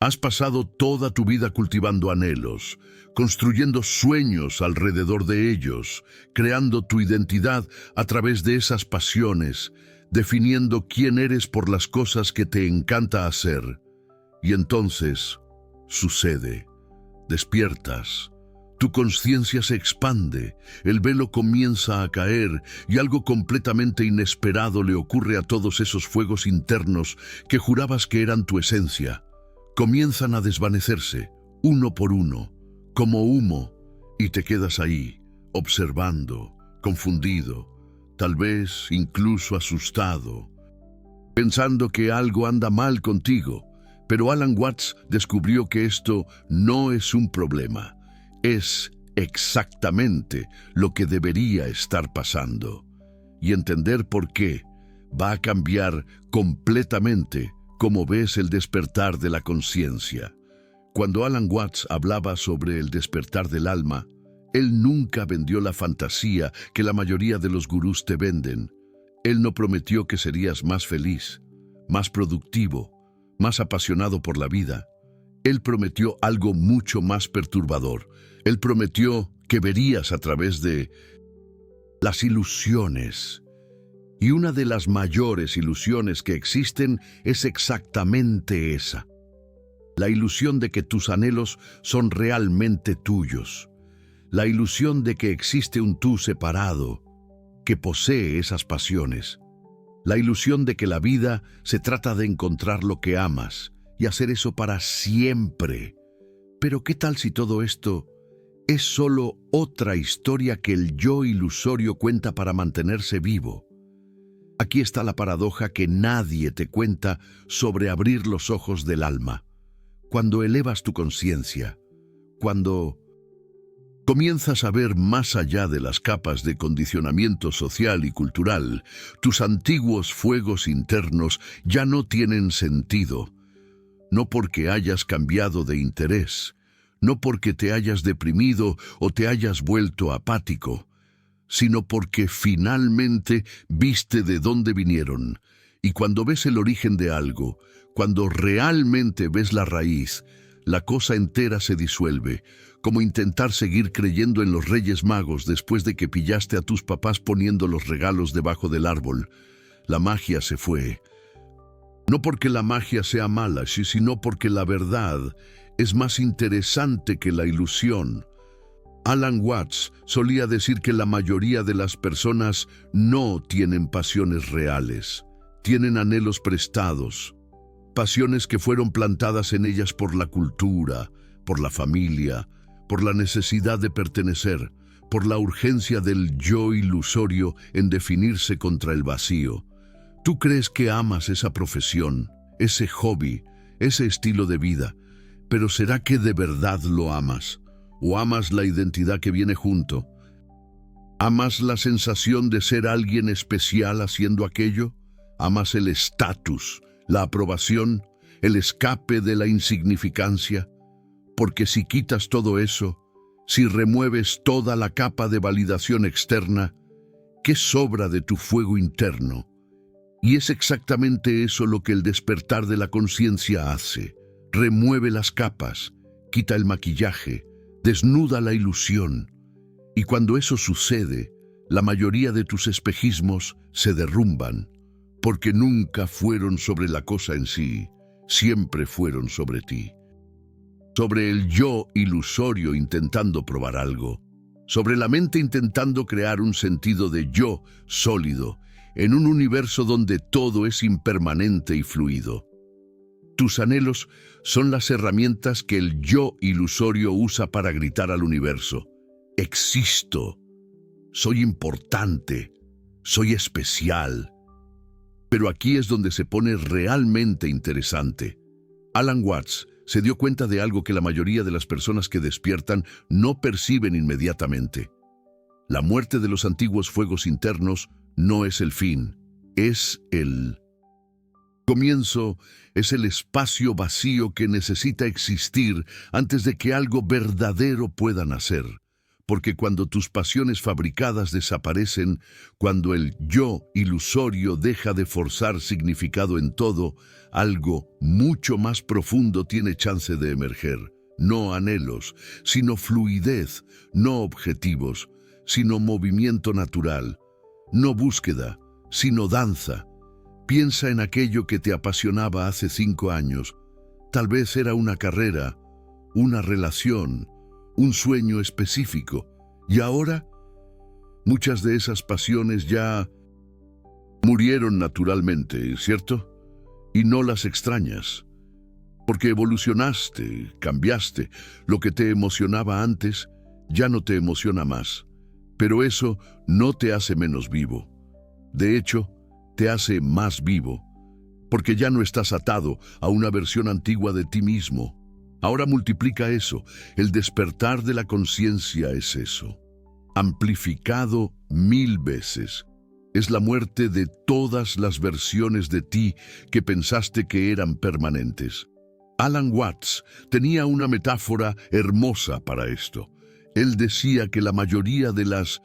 Has pasado toda tu vida cultivando anhelos, construyendo sueños alrededor de ellos, creando tu identidad a través de esas pasiones, definiendo quién eres por las cosas que te encanta hacer. Y entonces, sucede, despiertas, tu conciencia se expande, el velo comienza a caer y algo completamente inesperado le ocurre a todos esos fuegos internos que jurabas que eran tu esencia. Comienzan a desvanecerse, uno por uno, como humo, y te quedas ahí, observando, confundido, tal vez incluso asustado, pensando que algo anda mal contigo. Pero Alan Watts descubrió que esto no es un problema, es exactamente lo que debería estar pasando. Y entender por qué va a cambiar completamente cómo ves el despertar de la conciencia. Cuando Alan Watts hablaba sobre el despertar del alma, él nunca vendió la fantasía que la mayoría de los gurús te venden. Él no prometió que serías más feliz, más productivo, más apasionado por la vida. Él prometió algo mucho más perturbador. Él prometió que verías a través de las ilusiones. Y una de las mayores ilusiones que existen es exactamente esa. La ilusión de que tus anhelos son realmente tuyos. La ilusión de que existe un tú separado que posee esas pasiones. La ilusión de que la vida se trata de encontrar lo que amas y hacer eso para siempre. Pero ¿qué tal si todo esto es solo otra historia que el yo ilusorio cuenta para mantenerse vivo? Aquí está la paradoja que nadie te cuenta sobre abrir los ojos del alma. Cuando elevas tu conciencia, cuando comienzas a ver más allá de las capas de condicionamiento social y cultural, tus antiguos fuegos internos ya no tienen sentido. No porque hayas cambiado de interés, no porque te hayas deprimido o te hayas vuelto apático, sino porque finalmente viste de dónde vinieron. Y cuando ves el origen de algo, cuando realmente ves la raíz, la cosa entera se disuelve, como intentar seguir creyendo en los Reyes Magos después de que pillaste a tus papás poniendo los regalos debajo del árbol. La magia se fue. No porque la magia sea mala, sino porque la verdad es más interesante que la ilusión. Alan Watts solía decir que la mayoría de las personas no tienen pasiones reales, tienen anhelos prestados, pasiones que fueron plantadas en ellas por la cultura, por la familia, por la necesidad de pertenecer, por la urgencia del yo ilusorio en definirse contra el vacío. Tú crees que amas esa profesión, ese hobby, ese estilo de vida, pero ¿será que de verdad lo amas? ¿O amas la identidad que viene junto? ¿Amas la sensación de ser alguien especial haciendo aquello? ¿Amas el estatus, la aprobación, el escape de la insignificancia? Porque si quitas todo eso, si remueves toda la capa de validación externa, ¿qué sobra de tu fuego interno? Y es exactamente eso lo que el despertar de la conciencia hace. Remueve las capas, quita el maquillaje, desnuda la ilusión. Y cuando eso sucede, la mayoría de tus espejismos se derrumban, porque nunca fueron sobre la cosa en sí, siempre fueron sobre ti. Sobre el yo ilusorio intentando probar algo, sobre la mente intentando crear un sentido de yo sólido, en un universo donde todo es impermanente y fluido. Tus anhelos son las herramientas que el yo ilusorio usa para gritar al universo: existo, soy importante, soy especial. Pero aquí es donde se pone realmente interesante. Alan Watts se dio cuenta de algo que la mayoría de las personas que despiertan no perciben inmediatamente. La muerte de los antiguos fuegos internos no es el fin, es el comienzo, es el espacio vacío que necesita existir antes de que algo verdadero pueda nacer. porque cuando tus pasiones fabricadas desaparecen, cuando el yo ilusorio deja de forzar significado en todo, algo mucho más profundo tiene chance de emerger. No anhelos, sino fluidez, no objetivos, sino movimiento natural, no búsqueda, sino danza. Piensa en aquello que te apasionaba hace 5 años. Tal vez era una carrera, una relación, un sueño específico. Y ahora, muchas de esas pasiones ya murieron naturalmente, ¿cierto? Y no las extrañas, porque evolucionaste, cambiaste. Lo que te emocionaba antes ya no te emociona más. Pero eso no te hace menos vivo. De hecho, te hace más vivo, porque ya no estás atado a una versión antigua de ti mismo. Ahora multiplica eso. El despertar de la conciencia es eso, amplificado 1000 veces. Es la muerte de todas las versiones de ti que pensaste que eran permanentes. Alan Watts tenía una metáfora hermosa para esto. Él decía que la mayoría de las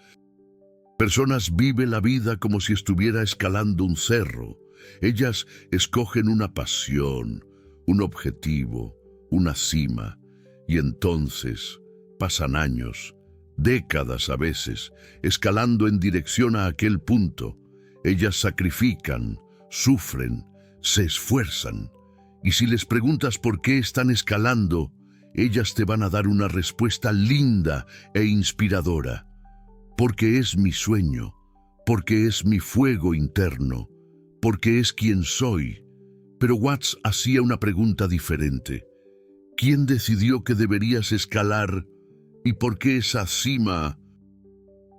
personas vive la vida como si estuviera escalando un cerro. Ellas escogen una pasión, un objetivo, una cima, y entonces pasan años, décadas a veces, escalando en dirección a aquel punto. Ellas sacrifican, sufren, se esfuerzan, y si les preguntas por qué están escalando, ellas te van a dar una respuesta linda e inspiradora. Porque es mi sueño, porque es mi fuego interno, porque es quien soy. Pero Watts hacía una pregunta diferente. ¿Quién decidió que deberías escalar? ¿Y por qué esa cima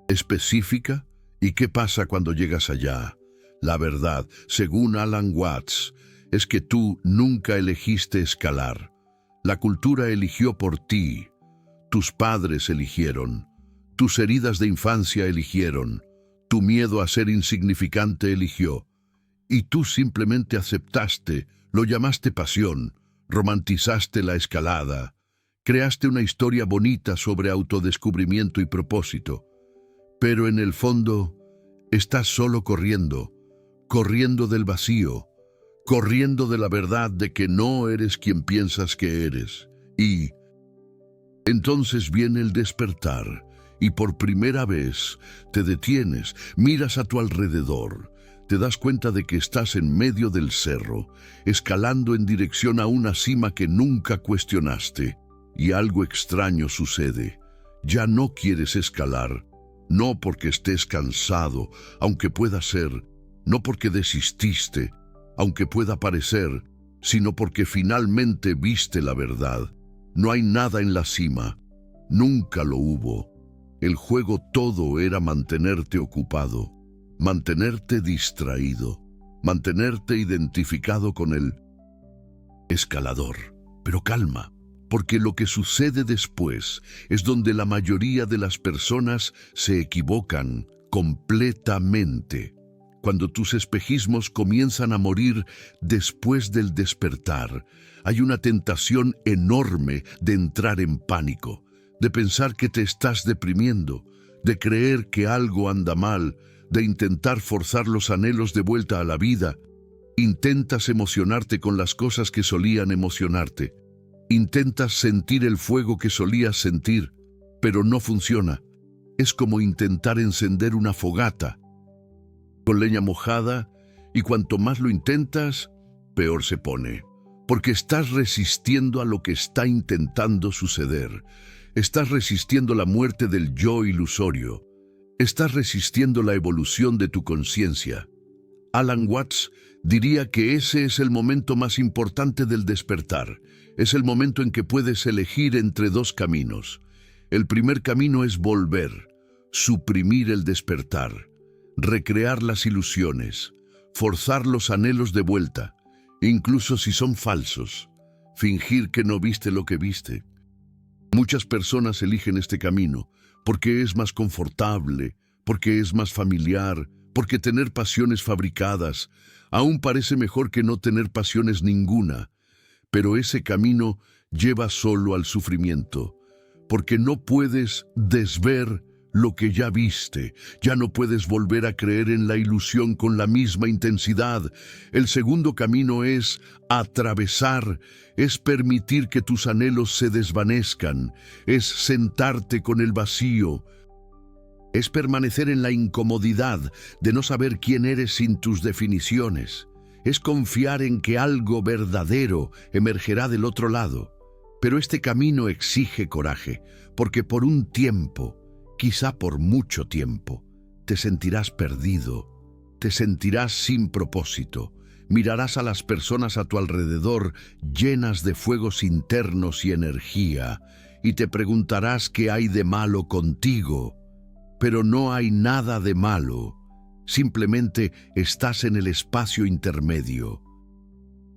específica? ¿Y qué pasa cuando llegas allá? La verdad, según Alan Watts, es que tú nunca elegiste escalar. La cultura eligió por ti. Tus padres eligieron. Tus heridas de infancia eligieron. Tu miedo a ser insignificante eligió. Y tú simplemente aceptaste, lo llamaste pasión, romantizaste la escalada, creaste una historia bonita sobre autodescubrimiento y propósito. Pero en el fondo, estás solo corriendo, corriendo del vacío, corriendo de la verdad de que no eres quien piensas que eres. Y entonces viene el despertar, y por primera vez te detienes, miras a tu alrededor, te das cuenta de que estás en medio del cerro, escalando en dirección a una cima que nunca cuestionaste, y algo extraño sucede. Ya no quieres escalar, no porque estés cansado, aunque pueda ser, no porque desististe, aunque pueda parecer, sino porque finalmente viste la verdad. No hay nada en la cima, nunca lo hubo. El juego todo era mantenerte ocupado, mantenerte distraído, mantenerte identificado con el escalador. Pero calma, porque lo que sucede después es donde la mayoría de las personas se equivocan completamente. Cuando tus espejismos comienzan a morir después del despertar, hay una tentación enorme de entrar en pánico, de pensar que te estás deprimiendo, de creer que algo anda mal, de intentar forzar los anhelos de vuelta a la vida. Intentas emocionarte con las cosas que solían emocionarte. Intentas sentir el fuego que solías sentir, pero no funciona. Es como intentar encender una fogata con leña mojada, y cuanto más lo intentas, peor se pone. Porque estás resistiendo a lo que está intentando suceder. Estás resistiendo la muerte del yo ilusorio. Estás resistiendo la evolución de tu conciencia. Alan Watts diría que ese es el momento más importante del despertar. Es el momento en que puedes elegir entre dos caminos. El primer camino es volver, suprimir el despertar, recrear las ilusiones, forzar los anhelos de vuelta, incluso si son falsos, fingir que no viste lo que viste. Muchas personas eligen este camino porque es más confortable, porque es más familiar, porque tener pasiones fabricadas aún parece mejor que no tener pasiones ninguna. Pero ese camino lleva solo al sufrimiento, porque no puedes desver lo que ya viste, ya no puedes volver a creer en la ilusión con la misma intensidad. El segundo camino es atravesar, es permitir que tus anhelos se desvanezcan, es sentarte con el vacío, es permanecer en la incomodidad de no saber quién eres sin tus definiciones, es confiar en que algo verdadero emergerá del otro lado. Pero este camino exige coraje, porque por un tiempo, quizá por mucho tiempo, te sentirás perdido, te sentirás sin propósito, mirarás a las personas a tu alrededor llenas de fuegos internos y energía, y te preguntarás qué hay de malo contigo. Pero no hay nada de malo, simplemente estás en el espacio intermedio,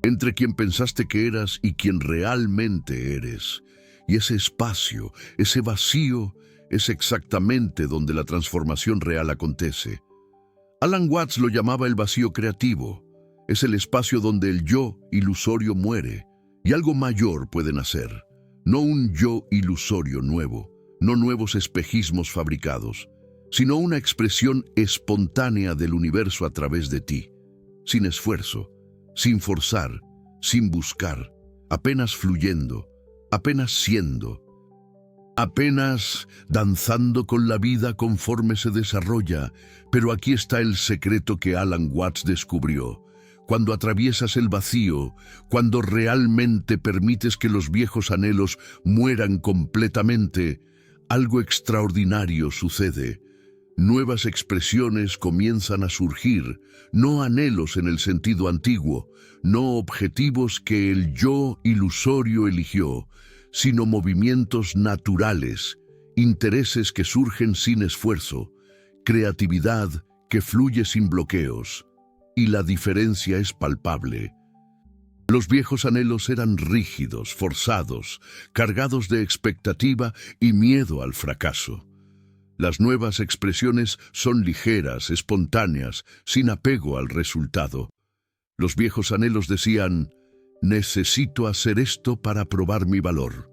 entre quien pensaste que eras y quien realmente eres. Y ese espacio, ese vacío, es exactamente donde la transformación real acontece. Alan Watts lo llamaba el vacío creativo. Es el espacio donde el yo ilusorio muere y algo mayor puede nacer. No un yo ilusorio nuevo, no nuevos espejismos fabricados, sino una expresión espontánea del universo a través de ti, sin esfuerzo, sin forzar, sin buscar, apenas fluyendo, apenas siendo, apenas danzando con la vida conforme se desarrolla. Pero aquí está el secreto que Alan Watts descubrió. Cuando atraviesas el vacío, cuando realmente permites que los viejos anhelos mueran completamente, algo extraordinario sucede. Nuevas expresiones comienzan a surgir, no anhelos en el sentido antiguo, no objetivos que el yo ilusorio eligió, sino movimientos naturales, intereses que surgen sin esfuerzo, creatividad que fluye sin bloqueos, y la diferencia es palpable. Los viejos anhelos eran rígidos, forzados, cargados de expectativa y miedo al fracaso. Las nuevas expresiones son ligeras, espontáneas, sin apego al resultado. Los viejos anhelos decían: necesito hacer esto para probar mi valor.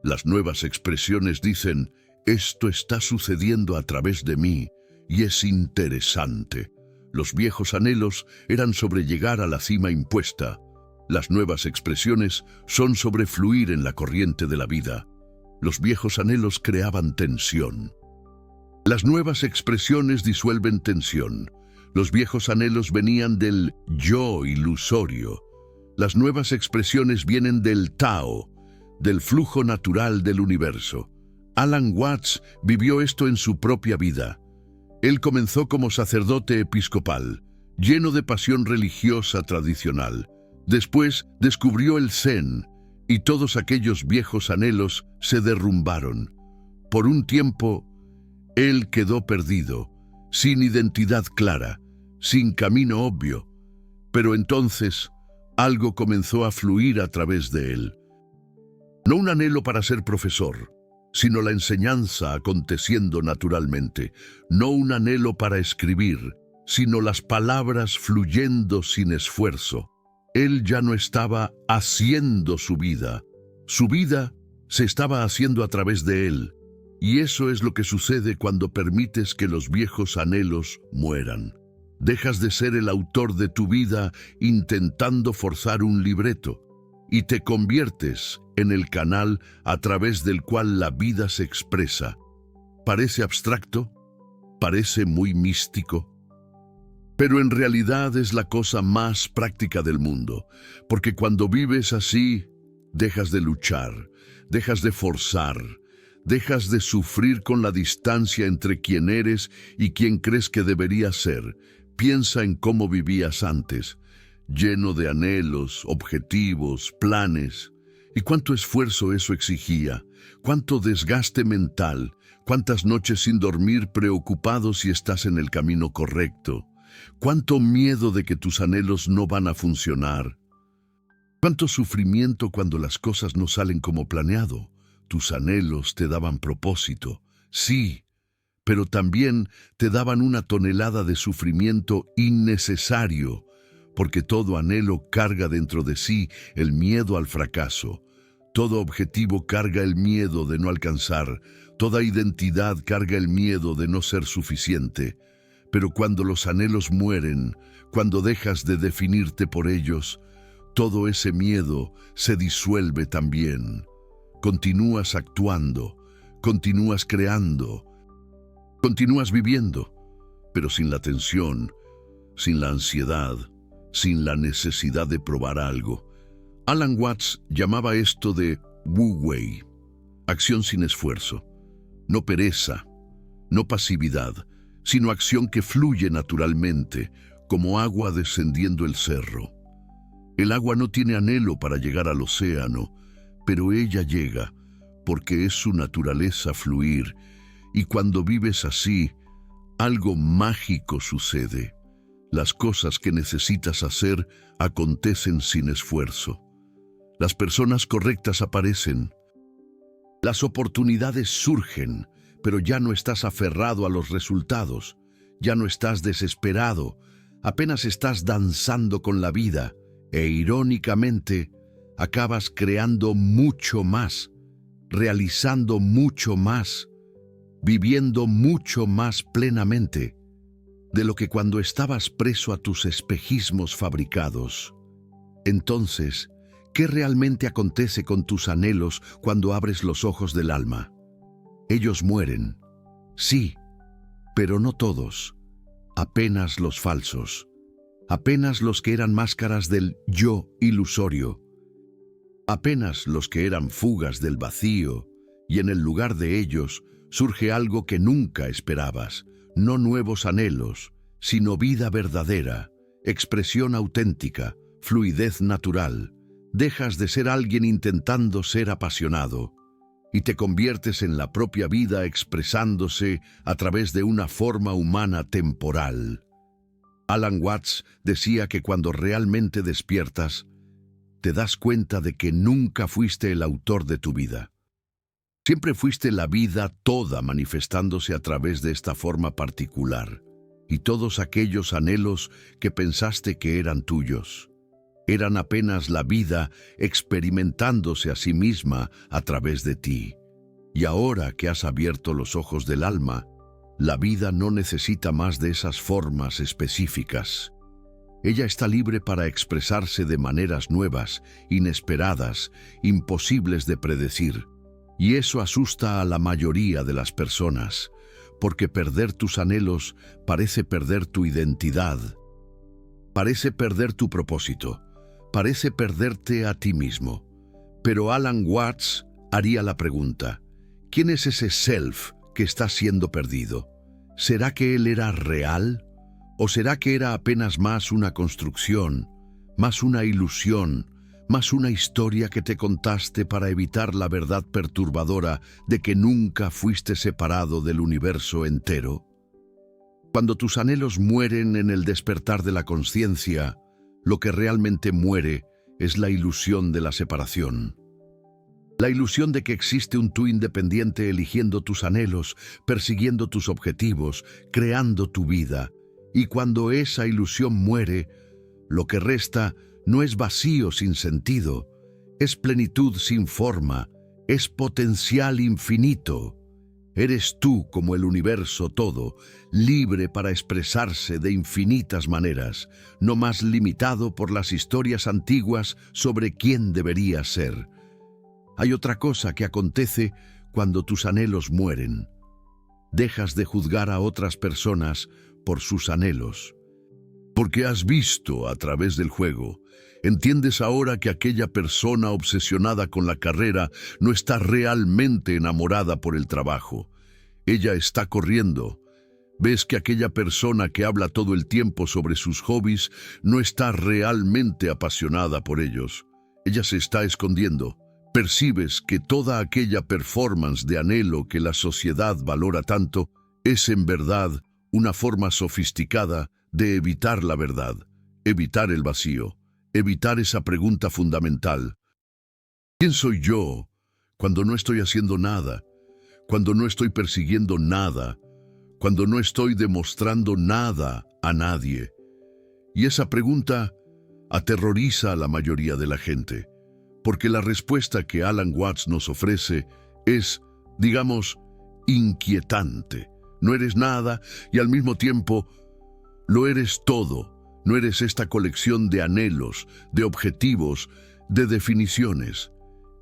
Las nuevas expresiones dicen: esto está sucediendo a través de mí y es interesante. Los viejos anhelos eran sobre llegar a la cima impuesta. Las nuevas expresiones son sobre fluir en la corriente de la vida. Los viejos anhelos creaban tensión. Las nuevas expresiones disuelven tensión. Los viejos anhelos venían del yo ilusorio. Las nuevas expresiones vienen del Tao, del flujo natural del universo. Alan Watts vivió esto en su propia vida. Él comenzó como sacerdote episcopal, lleno de pasión religiosa tradicional. Después descubrió el Zen, y todos aquellos viejos anhelos se derrumbaron. Por un tiempo, él quedó perdido, sin identidad clara, sin camino obvio. Pero entonces, algo comenzó a fluir a través de él. No un anhelo para ser profesor, sino la enseñanza aconteciendo naturalmente. No un anhelo para escribir, sino las palabras fluyendo sin esfuerzo. Él ya no estaba haciendo su vida se estaba haciendo a través de él. Y eso es lo que sucede cuando permites que los viejos anhelos mueran. Dejas de ser el autor de tu vida intentando forzar un libreto y te conviertes en el canal a través del cual la vida se expresa. Parece abstracto, parece muy místico, pero en realidad es la cosa más práctica del mundo, porque cuando vives así, dejas de luchar, dejas de forzar, dejas de sufrir con la distancia entre quién eres y quién crees que deberías ser. Piensa en cómo vivías antes, lleno de anhelos, objetivos, planes. ¿Y cuánto esfuerzo eso exigía? ¿Cuánto desgaste mental? ¿Cuántas noches sin dormir preocupado si estás en el camino correcto? ¿Cuánto miedo de que tus anhelos no van a funcionar? ¿Cuánto sufrimiento cuando las cosas no salen como planeado? Tus anhelos te daban propósito, sí, pero también te daban una tonelada de sufrimiento innecesario, porque todo anhelo carga dentro de sí el miedo al fracaso. Todo objetivo carga el miedo de no alcanzar, toda identidad carga el miedo de no ser suficiente. Pero cuando los anhelos mueren, cuando dejas de definirte por ellos, todo ese miedo se disuelve también. Continúas actuando, continúas creando, continúas viviendo, pero sin la tensión, sin la ansiedad, sin la necesidad de probar algo. Alan Watts llamaba esto de Wu Wei, acción sin esfuerzo, no pereza, no pasividad, sino acción que fluye naturalmente, como agua descendiendo el cerro. El agua no tiene anhelo para llegar al océano, pero ella llega, porque es su naturaleza fluir, y cuando vives así, algo mágico sucede. Las cosas que necesitas hacer acontecen sin esfuerzo. Las personas correctas aparecen. Las oportunidades surgen, pero ya no estás aferrado a los resultados, ya no estás desesperado, apenas estás danzando con la vida e irónicamente acabas creando mucho más, realizando mucho más, viviendo mucho más plenamente de lo que cuando estabas preso a tus espejismos fabricados. Entonces, ¿qué realmente acontece con tus anhelos cuando abres los ojos del alma? Ellos mueren, sí, pero no todos, apenas los falsos, apenas los que eran máscaras del yo ilusorio, apenas los que eran fugas del vacío, y en el lugar de ellos surge algo que nunca esperabas, no nuevos anhelos, sino vida verdadera, expresión auténtica, fluidez natural. Dejas de ser alguien intentando ser apasionado y te conviertes en la propia vida expresándose a través de una forma humana temporal. Alan Watts decía que cuando realmente despiertas, te das cuenta de que nunca fuiste el autor de tu vida. Siempre fuiste la vida toda manifestándose a través de esta forma particular, y todos aquellos anhelos que pensaste que eran tuyos eran apenas la vida experimentándose a sí misma a través de ti. Y ahora que has abierto los ojos del alma, la vida no necesita más de esas formas específicas. Ella está libre para expresarse de maneras nuevas, inesperadas, imposibles de predecir. Y eso asusta a la mayoría de las personas, porque perder tus anhelos parece perder tu identidad, parece perder tu propósito, parece perderte a ti mismo. Pero Alan Watts haría la pregunta, ¿quién es ese self que está siendo perdido? ¿Será que él era real? ¿O será que era apenas más una construcción, más una ilusión, más una historia que te contaste para evitar la verdad perturbadora de que nunca fuiste separado del universo entero? Cuando tus anhelos mueren en el despertar de la conciencia, lo que realmente muere es la ilusión de la separación. La ilusión de que existe un tú independiente eligiendo tus anhelos, persiguiendo tus objetivos, creando tu vida. Y cuando esa ilusión muere, lo que resta no es vacío sin sentido, es plenitud sin forma, es potencial infinito. Eres tú como el universo todo, libre para expresarse de infinitas maneras, no más limitado por las historias antiguas sobre quién deberías ser. Hay otra cosa que acontece cuando tus anhelos mueren. Dejas de juzgar a otras personas por sus anhelos. Porque has visto a través del juego, entiendes ahora que aquella persona obsesionada con la carrera no está realmente enamorada por el trabajo. Ella está corriendo. Ves que aquella persona que habla todo el tiempo sobre sus hobbies no está realmente apasionada por ellos. Ella se está escondiendo. Percibes que toda aquella performance de anhelo que la sociedad valora tanto es en verdad una forma sofisticada de evitar la verdad, evitar el vacío, evitar esa pregunta fundamental. ¿Quién soy yo cuando no estoy haciendo nada, cuando no estoy persiguiendo nada, cuando no estoy demostrando nada a nadie? Y esa pregunta aterroriza a la mayoría de la gente, porque la respuesta que Alan Watts nos ofrece es, digamos, inquietante. No eres nada y al mismo tiempo lo eres todo. No eres esta colección de anhelos, de objetivos, de definiciones.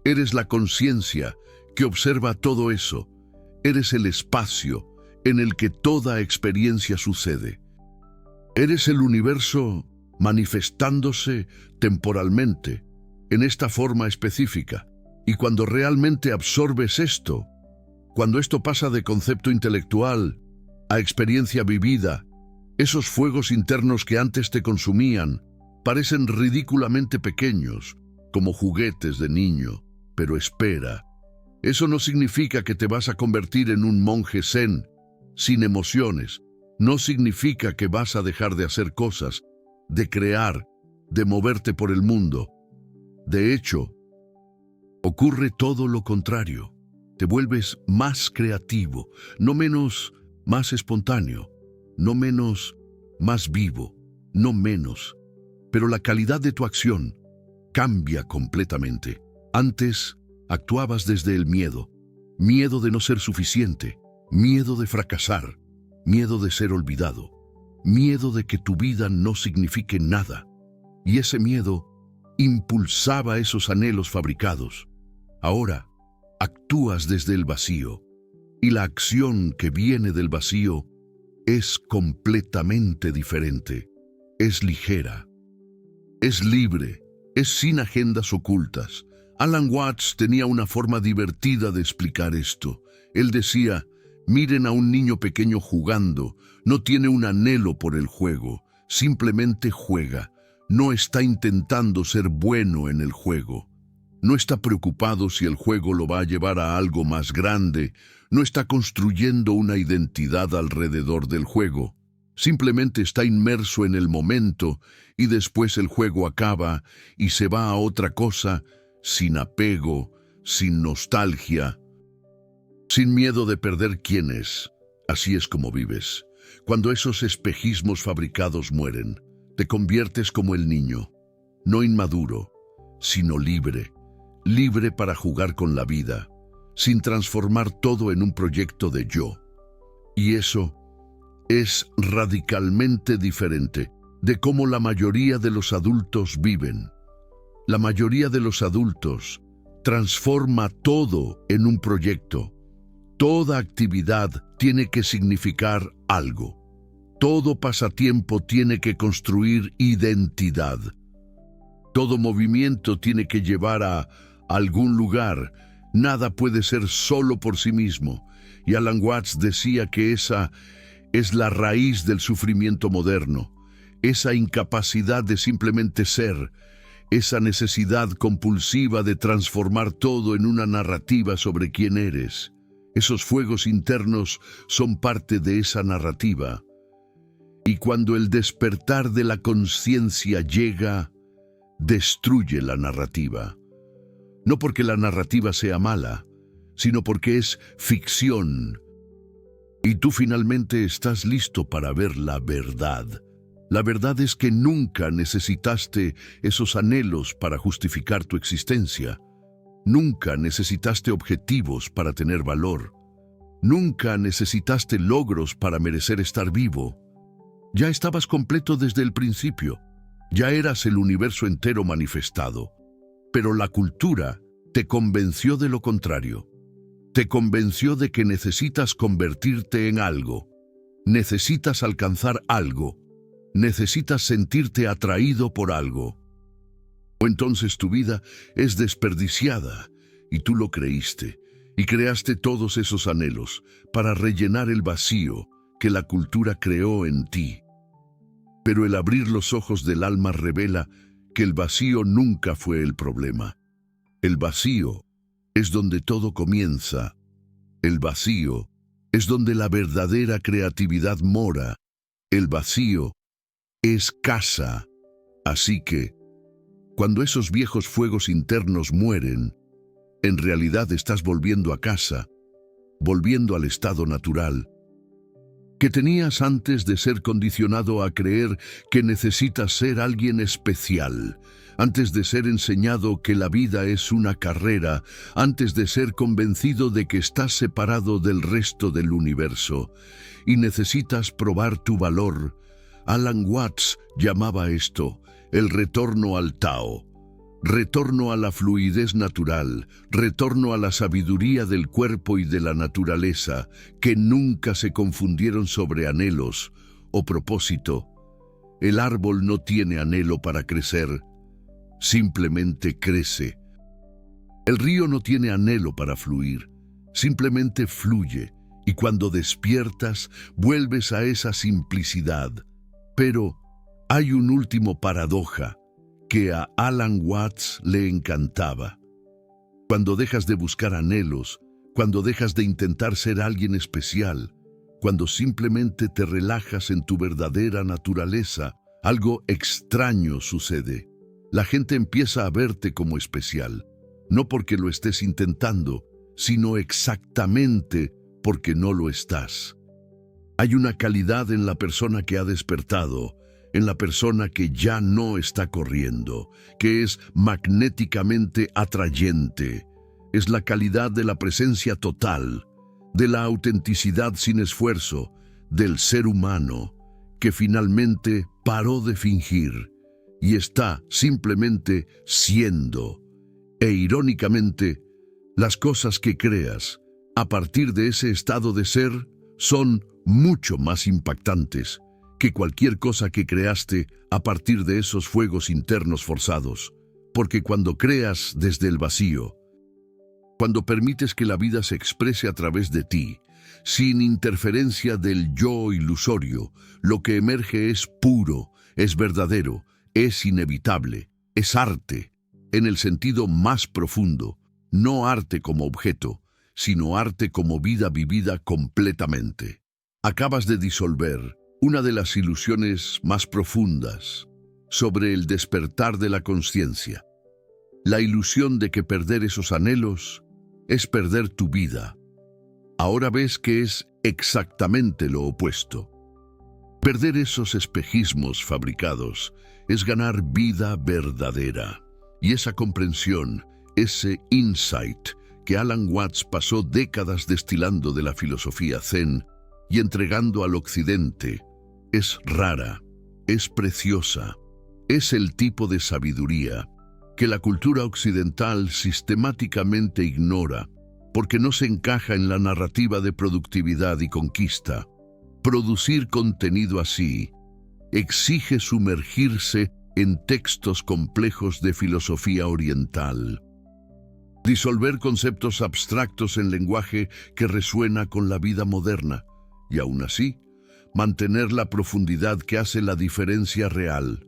Eres la conciencia que observa todo eso. Eres el espacio en el que toda experiencia sucede. Eres el universo manifestándose temporalmente, en esta forma específica. Y cuando realmente absorbes esto, cuando esto pasa de concepto intelectual a experiencia vivida, esos fuegos internos que antes te consumían parecen ridículamente pequeños, como juguetes de niño. Pero espera, eso no significa que te vas a convertir en un monje zen, sin emociones. No significa que vas a dejar de hacer cosas, de crear, de moverte por el mundo. De hecho, ocurre todo lo contrario. Te vuelves más creativo, no menos, más espontáneo, no menos, más vivo, no menos. Pero la calidad de tu acción cambia completamente. Antes, actuabas desde el miedo. Miedo de no ser suficiente, miedo de fracasar, miedo de ser olvidado, miedo de que tu vida no signifique nada. Y ese miedo impulsaba esos anhelos fabricados. Ahora, actúas desde el vacío, y la acción que viene del vacío es completamente diferente. Es ligera, es libre, es sin agendas ocultas. Alan Watts tenía una forma divertida de explicar esto. Él decía, miren a un niño pequeño jugando, no tiene un anhelo por el juego, simplemente juega. No está intentando ser bueno en el juego. No está preocupado si el juego lo va a llevar a algo más grande. No está construyendo una identidad alrededor del juego. Simplemente está inmerso en el momento y después el juego acaba y se va a otra cosa, sin apego, sin nostalgia, sin miedo de perder quién es. Así es como vives. Cuando esos espejismos fabricados mueren, te conviertes como el niño, no inmaduro, sino libre, libre para jugar con la vida, sin transformar todo en un proyecto de yo. Y eso es radicalmente diferente de cómo la mayoría de los adultos viven. La mayoría de los adultos transforma todo en un proyecto. Toda actividad tiene que significar algo. Todo pasatiempo tiene que construir identidad. Todo movimiento tiene que llevar a algún lugar. Nada puede ser solo por sí mismo. Y Alan Watts decía que esa es la raíz del sufrimiento moderno. Esa incapacidad de simplemente ser, esa necesidad compulsiva de transformar todo en una narrativa sobre quién eres. Esos fuegos internos son parte de esa narrativa. Y cuando el despertar de la conciencia llega, destruye la narrativa. No porque la narrativa sea mala, sino porque es ficción. Y tú finalmente estás listo para ver la verdad. La verdad es que nunca necesitaste esos anhelos para justificar tu existencia. Nunca necesitaste objetivos para tener valor. Nunca necesitaste logros para merecer estar vivo. Ya estabas completo desde el principio. Ya eras el universo entero manifestado. Pero la cultura te convenció de lo contrario. Te convenció de que necesitas convertirte en algo. Necesitas alcanzar algo. Necesitas sentirte atraído por algo. O entonces tu vida es desperdiciada y tú lo creíste y creaste todos esos anhelos para rellenar el vacío que la cultura creó en ti. Pero el abrir los ojos del alma revela que el vacío nunca fue el problema. El vacío es donde todo comienza. El vacío es donde la verdadera creatividad mora. El vacío es casa. Así que, cuando esos viejos fuegos internos mueren, en realidad estás volviendo a casa, volviendo al estado natural. que tenías antes de ser condicionado a creer que necesitas ser alguien especial, antes de ser enseñado que la vida es una carrera, antes de ser convencido de que estás separado del resto del universo y necesitas probar tu valor. Alan Watts llamaba esto el retorno al Tao, retorno a la fluidez natural, retorno a la sabiduría del cuerpo y de la naturaleza, que nunca se confundieron sobre anhelos o propósito. El árbol no tiene anhelo para crecer, simplemente crece. El río no tiene anhelo para fluir, simplemente fluye, y cuando despiertas, vuelves a esa simplicidad. Pero hay un último paradoja que a Alan Watts le encantaba. Cuando dejas de buscar anhelos, cuando dejas de intentar ser alguien especial, cuando simplemente te relajas en tu verdadera naturaleza, algo extraño sucede. La gente empieza a verte como especial, no porque lo estés intentando, sino exactamente porque no lo estás. Hay una calidad en la persona que ha despertado, en la persona que ya no está corriendo, que es magnéticamente atrayente. Es la calidad de la presencia total, de la autenticidad sin esfuerzo, del ser humano, que finalmente paró de fingir y está simplemente siendo. E irónicamente, las cosas que creas a partir de ese estado de ser son mucho más impactantes que cualquier cosa que creaste a partir de esos fuegos internos forzados. Porque cuando creas desde el vacío, cuando permites que la vida se exprese a través de ti, sin interferencia del yo ilusorio, lo que emerge es puro, es verdadero, es inevitable, es arte, en el sentido más profundo, no arte como objeto, sino arte como vida vivida completamente. Acabas de disolver una de las ilusiones más profundas sobre el despertar de la conciencia. La ilusión de que perder esos anhelos es perder tu vida. Ahora ves que es exactamente lo opuesto. Perder esos espejismos fabricados es ganar vida verdadera. Y esa comprensión, ese insight que Alan Watts pasó décadas destilando de la filosofía zen y entregando al occidente, es rara, es preciosa, es el tipo de sabiduría que la cultura occidental sistemáticamente ignora porque no se encaja en la narrativa de productividad y conquista. Producir contenido así exige sumergirse en textos complejos de filosofía oriental, disolver conceptos abstractos en lenguaje que resuena con la vida moderna, y aún así, mantener la profundidad que hace la diferencia real.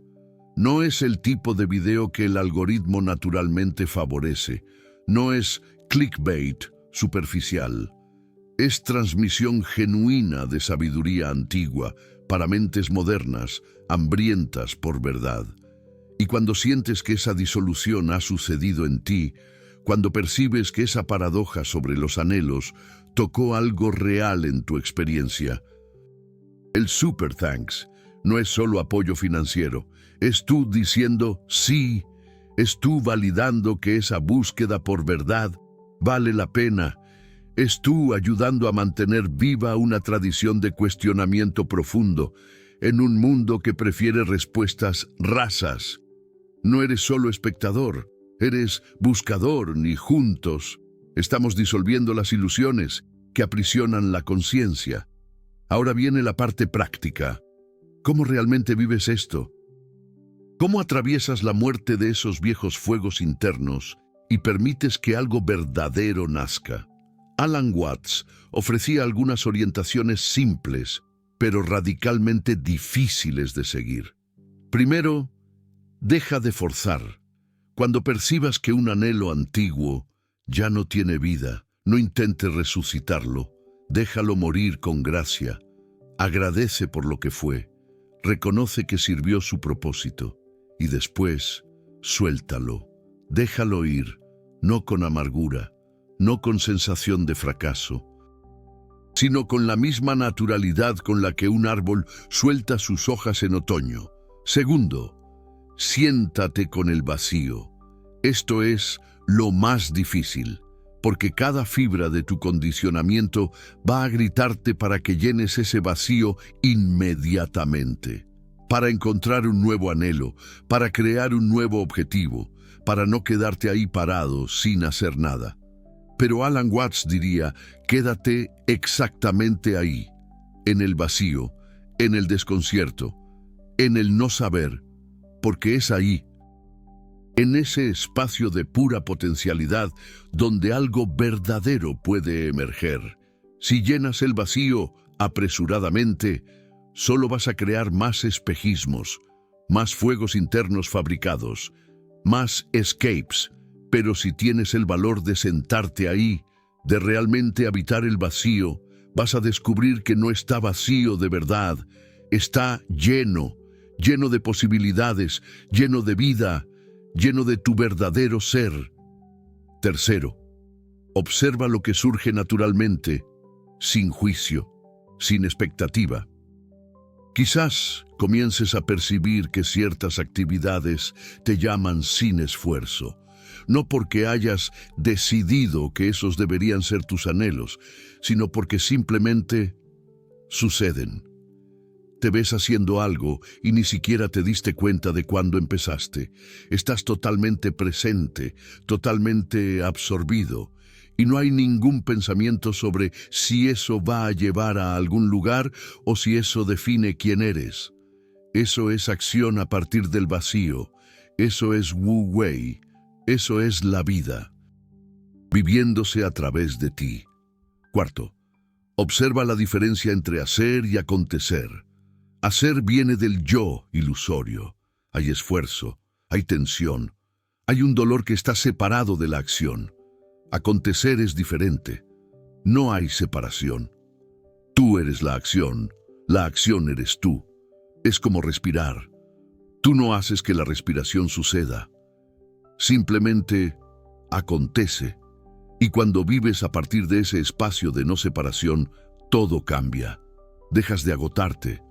No es el tipo de video que el algoritmo naturalmente favorece, no es clickbait superficial, es transmisión genuina de sabiduría antigua para mentes modernas, hambrientas por verdad. Y cuando sientes que esa disolución ha sucedido en ti, cuando percibes que esa paradoja sobre los anhelos tocó algo real en tu experiencia, el super thanks no es solo apoyo financiero, es tú diciendo sí, es tú validando que esa búsqueda por verdad vale la pena, es tú ayudando a mantener viva una tradición de cuestionamiento profundo en un mundo que prefiere respuestas rasas. No eres solo espectador, eres buscador, y juntos estamos disolviendo las ilusiones que aprisionan la conciencia. Ahora viene la parte práctica. ¿Cómo realmente vives esto? ¿Cómo atraviesas la muerte de esos viejos fuegos internos y permites que algo verdadero nazca? Alan Watts ofrecía algunas orientaciones simples, pero radicalmente difíciles de seguir. Primero, deja de forzar. Cuando percibas que un anhelo antiguo ya no tiene vida, no intentes resucitarlo. Déjalo morir con gracia. Agradece por lo que fue. Reconoce que sirvió su propósito. Y después, suéltalo. Déjalo ir, no con amargura, no con sensación de fracaso. sino con la misma naturalidad con la que un árbol suelta sus hojas en otoño. Segundo, siéntate con el vacío. Esto es lo más difícil, porque cada fibra de tu condicionamiento va a gritarte para que llenes ese vacío inmediatamente, para encontrar un nuevo anhelo, para crear un nuevo objetivo, para no quedarte ahí parado sin hacer nada. Pero Alan Watts diría, quédate exactamente ahí, en el vacío, en el desconcierto, en el no saber, porque es ahí, en ese espacio de pura potencialidad, donde algo verdadero puede emerger. Si llenas el vacío apresuradamente, solo vas a crear más espejismos, más fuegos internos fabricados, más escapes. Pero si tienes el valor de sentarte ahí, de realmente habitar el vacío, vas a descubrir que no está vacío de verdad, está lleno, lleno de posibilidades, lleno de vida, lleno de tu verdadero ser. Tercero, observa lo que surge naturalmente, sin juicio, sin expectativa. Quizás comiences a percibir que ciertas actividades te llaman sin esfuerzo, no porque hayas decidido que esos deberían ser tus anhelos, sino porque simplemente suceden. Te ves haciendo algo y ni siquiera te diste cuenta de cuándo empezaste. Estás totalmente presente, totalmente absorbido, y no hay ningún pensamiento sobre si eso va a llevar a algún lugar o si eso define quién eres. Eso es acción a partir del vacío. Eso es Wu Wei. Eso es la vida, viviéndose a través de ti. Cuarto, observa la diferencia entre hacer y acontecer. Hacer viene del yo ilusorio. Hay esfuerzo, hay tensión, hay un dolor que está separado de la acción. Acontecer es diferente. No hay separación. Tú eres la acción eres tú. Es como respirar. Tú no haces que la respiración suceda. Simplemente acontece. Y cuando vives a partir de ese espacio de no separación, todo cambia. Dejas de agotarte.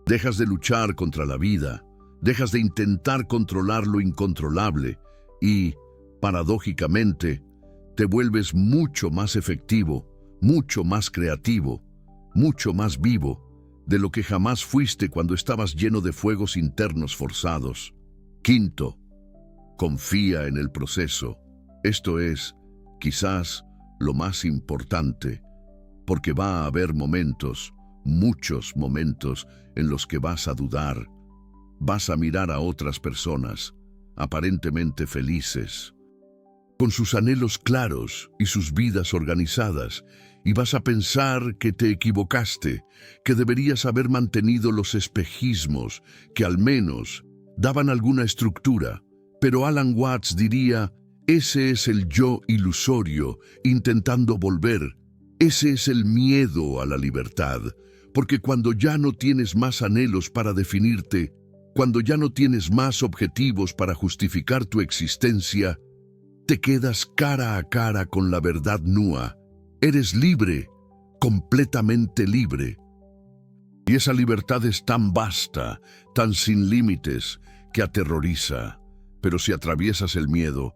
Dejas de luchar contra la vida, dejas de intentar controlar lo incontrolable y, paradójicamente, te vuelves mucho más efectivo, mucho más creativo, mucho más vivo de lo que jamás fuiste cuando estabas lleno de fuegos internos forzados. Quinto, confía en el proceso. Esto es, quizás, lo más importante, porque va a haber momentos, muchos momentos, en los que vas a dudar, vas a mirar a otras personas, aparentemente felices, con sus anhelos claros y sus vidas organizadas, y vas a pensar que te equivocaste, que deberías haber mantenido los espejismos, que al menos daban alguna estructura. Pero Alan Watts diría, ese es el yo ilusorio intentando volver, ese es el miedo a la libertad. Porque cuando ya no tienes más anhelos para definirte, cuando ya no tienes más objetivos para justificar tu existencia, te quedas cara a cara con la verdad nua. Eres libre, completamente libre. Y esa libertad es tan vasta, tan sin límites, que aterroriza. Pero si atraviesas el miedo,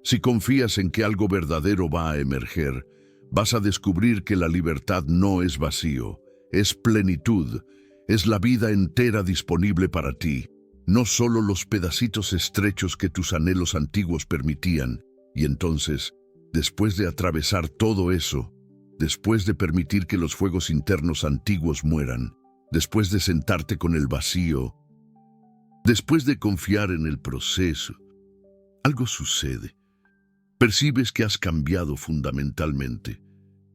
si confías en que algo verdadero va a emerger, vas a descubrir que la libertad no es vacío. Es plenitud, es la vida entera disponible para ti, no solo los pedacitos estrechos que tus anhelos antiguos permitían. Y entonces, después de atravesar todo eso, después de permitir que los fuegos internos antiguos mueran, después de sentarte con el vacío, después de confiar en el proceso, algo sucede. Percibes que has cambiado fundamentalmente.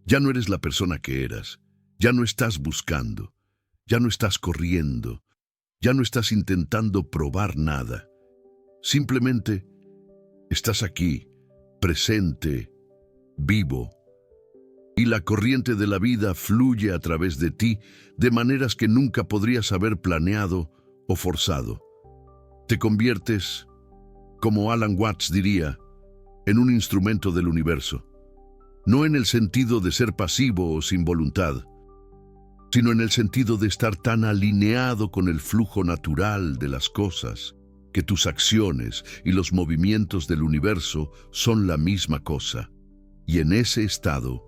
Ya no eres la persona que eras. Ya no estás buscando, ya no estás corriendo, ya no estás intentando probar nada. Simplemente estás aquí, presente, vivo, y la corriente de la vida fluye a través de ti de maneras que nunca podrías haber planeado o forzado. Te conviertes, como Alan Watts diría, en un instrumento del universo. no en el sentido de ser pasivo o sin voluntad, sino en el sentido de estar tan alineado con el flujo natural de las cosas, que tus acciones y los movimientos del universo son la misma cosa. Y en ese estado,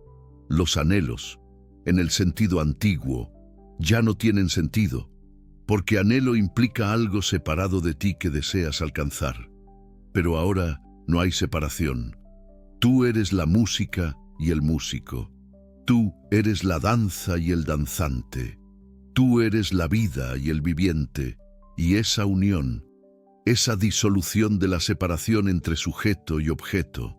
los anhelos, en el sentido antiguo, ya no tienen sentido, porque anhelo implica algo separado de ti que deseas alcanzar. Pero ahora no hay separación. Tú eres la música y el músico. Tú eres la danza y el danzante. Tú eres la vida y el viviente. Y esa unión, esa disolución de la separación entre sujeto y objeto,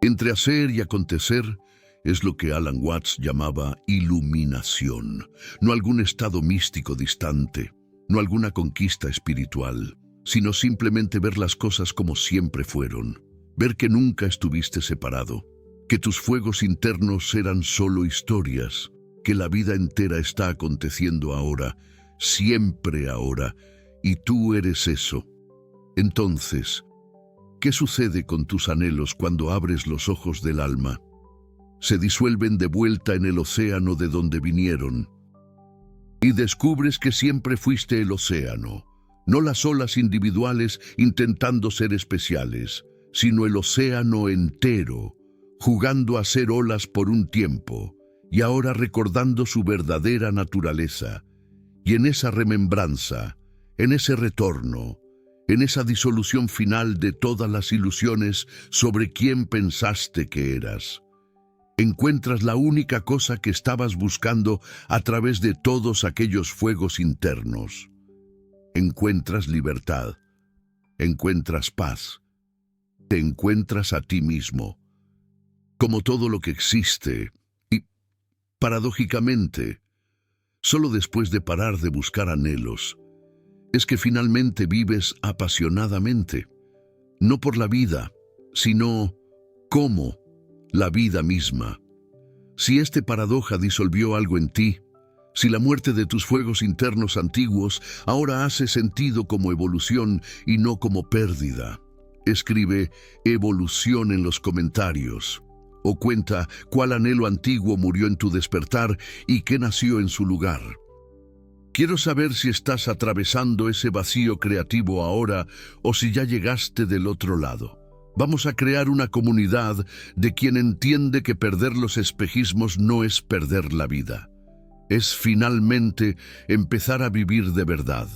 entre hacer y acontecer, es lo que Alan Watts llamaba iluminación, no algún estado místico distante, no alguna conquista espiritual, sino simplemente ver las cosas como siempre fueron, ver que nunca estuviste separado, que tus fuegos internos eran solo historias, que la vida entera está aconteciendo ahora, siempre ahora, y tú eres eso. Entonces, ¿qué sucede con tus anhelos cuando abres los ojos del alma? Se disuelven de vuelta en el océano de donde vinieron. Y descubres que siempre fuiste el océano, no las olas individuales intentando ser especiales, sino el océano entero, jugando a ser olas por un tiempo, y ahora recordando su verdadera naturaleza. Y en esa remembranza, en ese retorno, en esa disolución final de todas las ilusiones sobre quién pensaste que eras, encuentras la única cosa que estabas buscando a través de todos aquellos fuegos internos. Encuentras libertad, encuentras paz, te encuentras a ti mismo, como todo lo que existe, y, paradójicamente, solo después de parar de buscar anhelos, es que finalmente vives apasionadamente, no por la vida, sino como la vida misma. Si esta paradoja disolvió algo en ti, si la muerte de tus fuegos internos antiguos ahora hace sentido como evolución y no como pérdida, escribe evolución en los comentarios, o cuenta cuál anhelo antiguo murió en tu despertar y qué nació en su lugar. Quiero saber si estás atravesando ese vacío creativo ahora o si ya llegaste del otro lado. Vamos a crear una comunidad de quien entiende que perder los espejismos no es perder la vida. Es finalmente empezar a vivir de verdad.